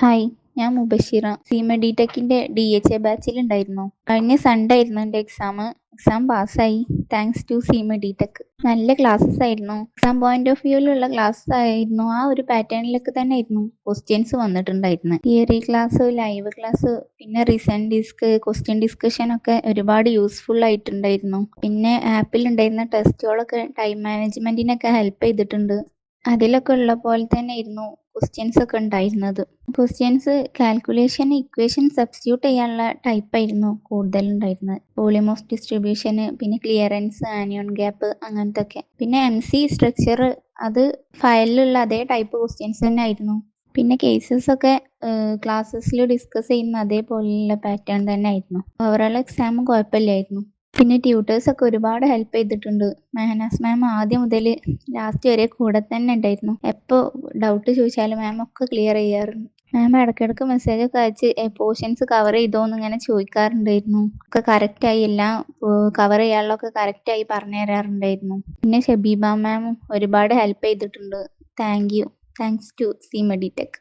Hi, ഞാൻ Mubashira. സി.എം.എ ടെക്കിന്റെ DHA ബാച്ചിലുണ്ടായിരുന്നു. കഴിഞ്ഞ Sunday ആയിരുന്നു എൻ്റെ എക്സാം പാസ്സായി. Thanks to CMA tech. നല്ല ക്ലാസ്സസ് ആയിരുന്നു. എക്സാം പോയിന്റ് ഓഫ് വ്യൂവിലുള്ള ക്ലാസ് ആയിരുന്നു. ആ ഒരു പാറ്റേണിലൊക്കെ തന്നെ ആയിരുന്നു ക്വസ്റ്റ്യൻസ് വന്നിട്ടുണ്ടായിരുന്നു. തിയറി ക്ലാസ്, ലൈവ് ക്ലാസ്, പിന്നെ റീസെന്റ് ക്വസ്റ്റ്യൻ ഡിസ്കഷൻ ഒക്കെ ഒരുപാട് യൂസ്ഫുൾ ആയിട്ടുണ്ടായിരുന്നു. പിന്നെ ആപ്പിൽ ഉണ്ടായിരുന്ന ടെസ്റ്റുകളൊക്കെ ടൈം മാനേജ്മെന്റിനൊക്കെ ഹെൽപ്പ് ചെയ്തിട്ടുണ്ട്. അതിലൊക്കെ ഉള്ള പോലെ തന്നെ ആയിരുന്നു ക്വസ്റ്റ്യൻസ് ഒക്കെ ഉണ്ടായിരുന്നത്. ക്വസ്റ്റ്യൻസ് കാൽക്കുലേഷൻ, ഇക്വേഷൻ സബ്സ്റ്റിറ്റ്യൂട്ട് ചെയ്യാനുള്ള ടൈപ്പായിരുന്നു കൂടുതലുണ്ടായിരുന്നത്. വോളിയം ഓഫ് ഡിസ്ട്രിബ്യൂഷന്, പിന്നെ ക്ലിയറൻസ്, ആനിയോൺ ഗ്യാപ്പ്, അങ്ങനത്തെ ഒക്കെ. പിന്നെ MC സ്ട്രക്ചർ, അത് ഫയലിലുള്ള അതേ ടൈപ്പ് ക്വസ്റ്റ്യൻസ് തന്നെ ആയിരുന്നു. പിന്നെ കേസസ് ഒക്കെ ക്ലാസ്സസിൽ ഡിസ്കസ് ചെയ്യുന്ന അതേപോലെയുള്ള പാറ്റേൺ തന്നെ ആയിരുന്നു. ഓവറോൾ എക്സാം കുഴപ്പമില്ലായിരുന്നു. പിന്നെ ട്യൂട്ടേഴ്സ് ഒക്കെ ഒരുപാട് ഹെൽപ്പ് ചെയ്തിട്ടുണ്ട്. മെഹനാസ് മാം ആദ്യം മുതൽ ലാസ്റ്റ് വരെ കൂടെ തന്നെ ഉണ്ടായിരുന്നു. എപ്പോൾ ഡൗട്ട് ചോദിച്ചാലും മാം ഒക്കെ ക്ലിയർ ചെയ്യാറുണ്ട്. മാം ഇടയ്ക്കിടയ്ക്ക് മെസ്സേജ് ഒക്കെ അയച്ച് പോർഷൻസ് കവർ ചെയ്തോന്ന് ഇങ്ങനെ ചോദിക്കാറുണ്ടായിരുന്നു. ഒക്കെ കറക്റ്റായി എല്ലാം കവർ ചെയ്യാനുള്ളതൊക്കെ കറക്റ്റായി പറഞ്ഞു തരാറുണ്ടായിരുന്നു. പിന്നെ ഷബീബ മാമും ഒരുപാട് ഹെൽപ്പ് ചെയ്തിട്ടുണ്ട്. Thanks to CMA tech.